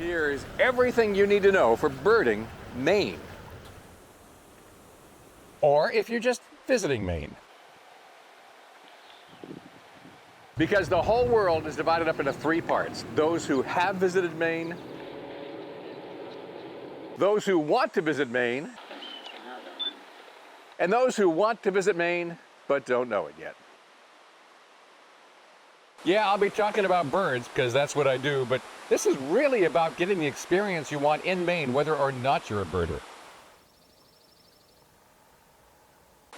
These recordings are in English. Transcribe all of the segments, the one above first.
Here's everything you need to know for birding Maine. Or if you're just visiting Maine. Because the whole world is divided up into three parts. Those who have visited Maine, those who want to visit Maine, and those who want to visit Maine but don't know it yet. Yeah, I'll be talking about birds because that's what I do, but this is really about getting the experience you want in Maine, whether or not you're a birder.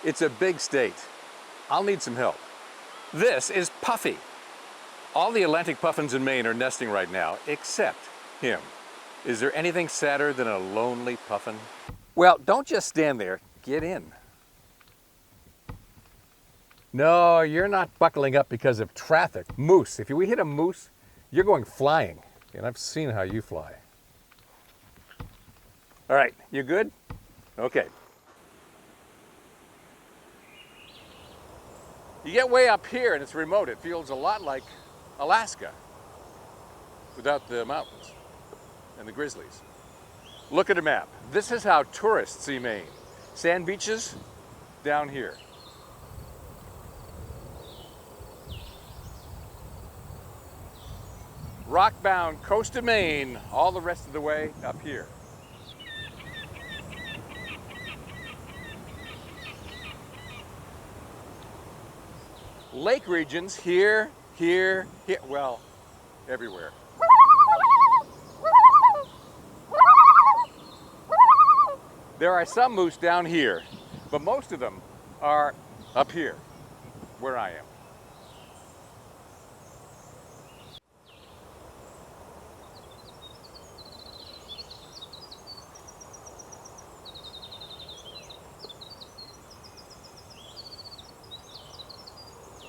It's a big state. I'll need some help. This is Puffy. All the Atlantic puffins in Maine are nesting right now, except him. Is there anything sadder than a lonely puffin? Well, don't just stand there, get in. No, you're not buckling up because of traffic. Moose, if we hit a moose, you're going flying. And I've seen how you fly. All right, you good? Okay. You get way up here and it's remote. It feels a lot like Alaska without the mountains and the grizzlies. Look at a map. This is how tourists see Maine. Sand beaches down here. Rockbound coast of Maine, all the rest of the way up here. Lake regions here, here, here, well, everywhere. There are some moose down here, but most of them are up here, where I am.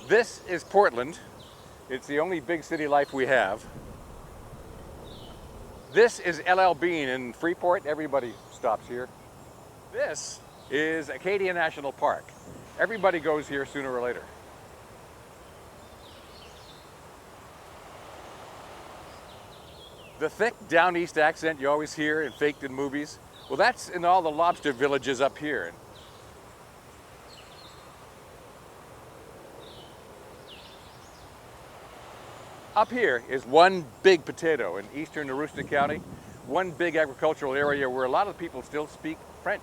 This is Portland. It's the only big city life we have. This is LL Bean in Freeport. Everybody stops here. This is Acadia National Park. Everybody goes here sooner or later. The thick down east accent you always hear and faked in movies, well, that's in all the lobster villages up here. Up here is one big potato in eastern Aroostook County, one big agricultural area where a lot of people still speak French.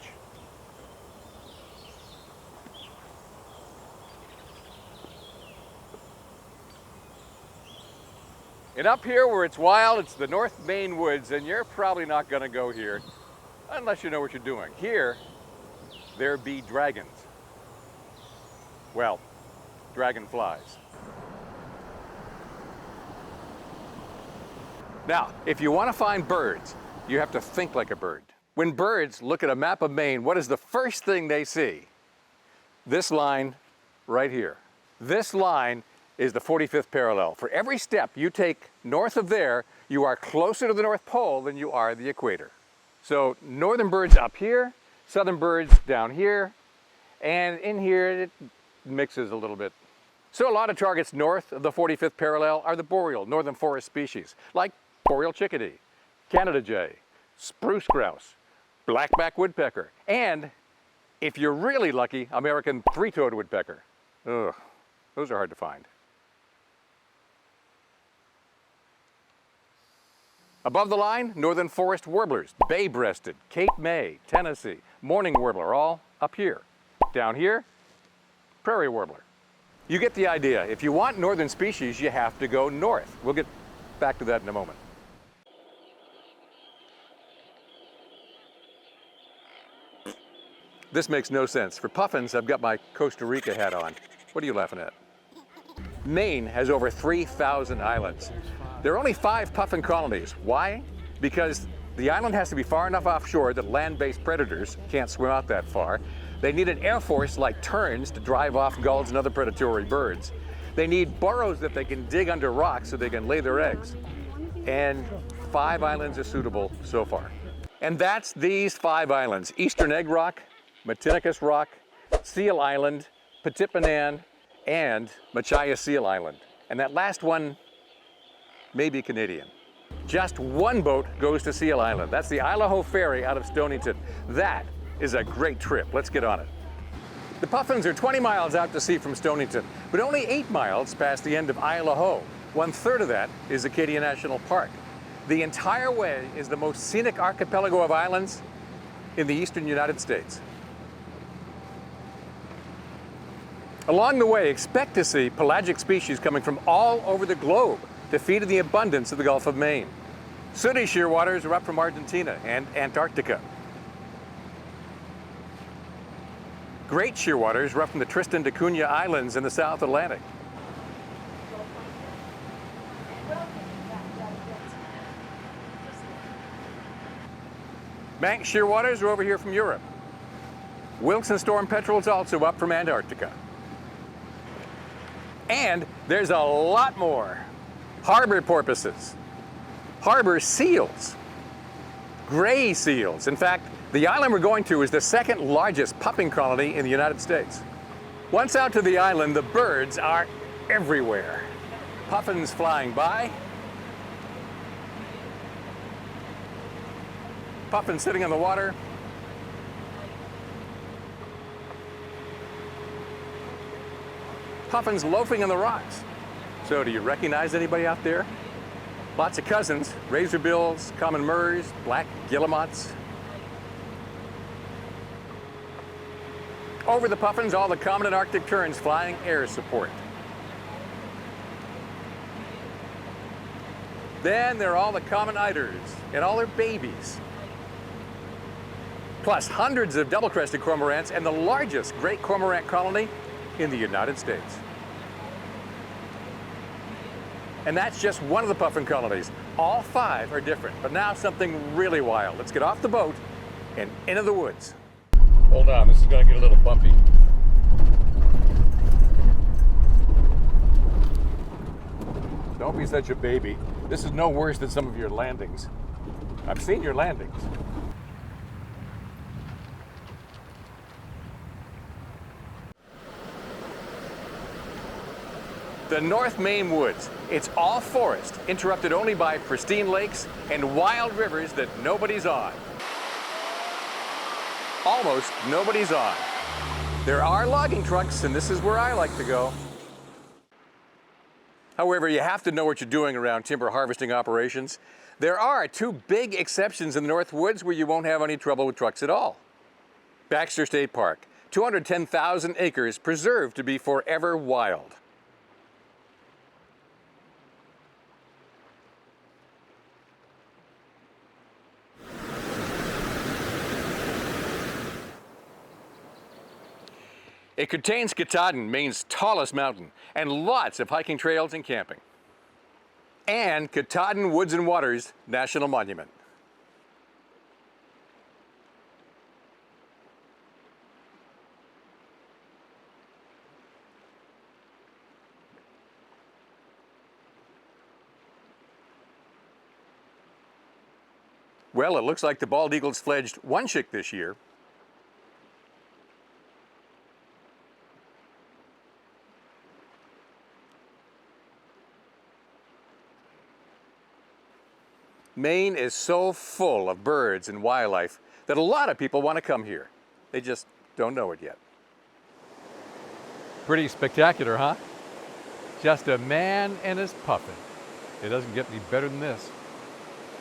And up here where it's wild, it's the North Maine Woods, and you're probably not going to go here unless you know what you're doing. Here, there be dragons. Well, dragonflies. Now, if you want to find birds, you have to think like a bird. When birds look at a map of Maine, what is the first thing they see? This line right here. This line is the 45th parallel. For every step you take north of there, you are closer to the North Pole than you are the equator. So northern birds up here, southern birds down here, and in here it mixes a little bit. So a lot of targets north of the 45th parallel are the boreal, northern forest species, like boreal chickadee, Canada jay, spruce grouse, blackback woodpecker, and if you're really lucky, American three-toed woodpecker. Ugh, those are hard to find. Above the line, northern forest warblers, bay-breasted, Cape May, Tennessee, mourning warbler, all up here. Down here, prairie warbler. You get the idea. If you want northern species, you have to go north. We'll get back to that in a moment. This makes no sense. For puffins, I've got my Costa Rica hat on. What are you laughing at? Maine has over 3,000 islands. There are only 5 puffin colonies. Why? Because the island has to be far enough offshore that land-based predators can't swim out that far. They need an air force like terns to drive off gulls and other predatory birds. They need burrows that they can dig under rocks so they can lay their eggs. And 5 islands are suitable so far. And that's these 5 islands: Eastern Egg Rock, Matinicus Rock, Seal Island, Patipanan, and Machias Seal Island. And that last one may be Canadian. just one boat goes to Seal Island. That's the Idaho Ferry out of Stonington. That is a great trip. Let's get on it. The Puffins are 20 miles out to sea from Stonington, but only 8 miles past the end of Idaho. 1/3 of that is Acadia National Park. The entire way is the most scenic archipelago of islands in the eastern United States. Along the way, expect to see pelagic species coming from all over the globe to feed in the abundance of the Gulf of Maine. Sooty shearwaters are up from Argentina and Antarctica. Great shearwaters are up from the Tristan da Cunha Islands in the South Atlantic. Manx shearwaters are over here from Europe. Wilson storm petrels also up from Antarctica. And there's a lot more. Harbor porpoises, harbor seals, gray seals. In fact, the island we're going to is the second largest puffin colony in the United States. Once out to the island, the birds are everywhere. Puffins flying by, puffins sitting on the water, puffins loafing on the rocks. So do you recognize anybody out there? Lots of cousins, razorbills, common murres, black guillemots. Over the puffins, all the common and Arctic terns flying air support. Then there are all the common eiders and all their babies. Plus hundreds of double-crested cormorants and the largest great cormorant colony in the United States. And that's just one of the puffin colonies. All 5 are different, but now something really wild. Let's get off the boat and into the woods. Hold on, this is gonna get a little bumpy. Don't be such a baby. This is no worse than some of your landings. I've seen your landings. The North Maine Woods. It's all forest, interrupted only by pristine lakes and wild rivers that nobody's on. Almost nobody's on. There are logging trucks, and this is where I like to go. However, you have to know what you're doing around timber harvesting operations. There are 2 big exceptions in the North Woods where you won't have any trouble with trucks at all. Baxter State Park, 210,000 acres preserved to be forever wild. It contains Katahdin, Maine's tallest mountain, and lots of hiking trails and camping. And Katahdin Woods and Waters National Monument. Well, it looks like the bald eagles fledged 1 chick this year. Maine is so full of birds and wildlife that a lot of people want to come here. They just don't know it yet. Pretty spectacular, huh? Just a man and his puffin. It doesn't get any better than this.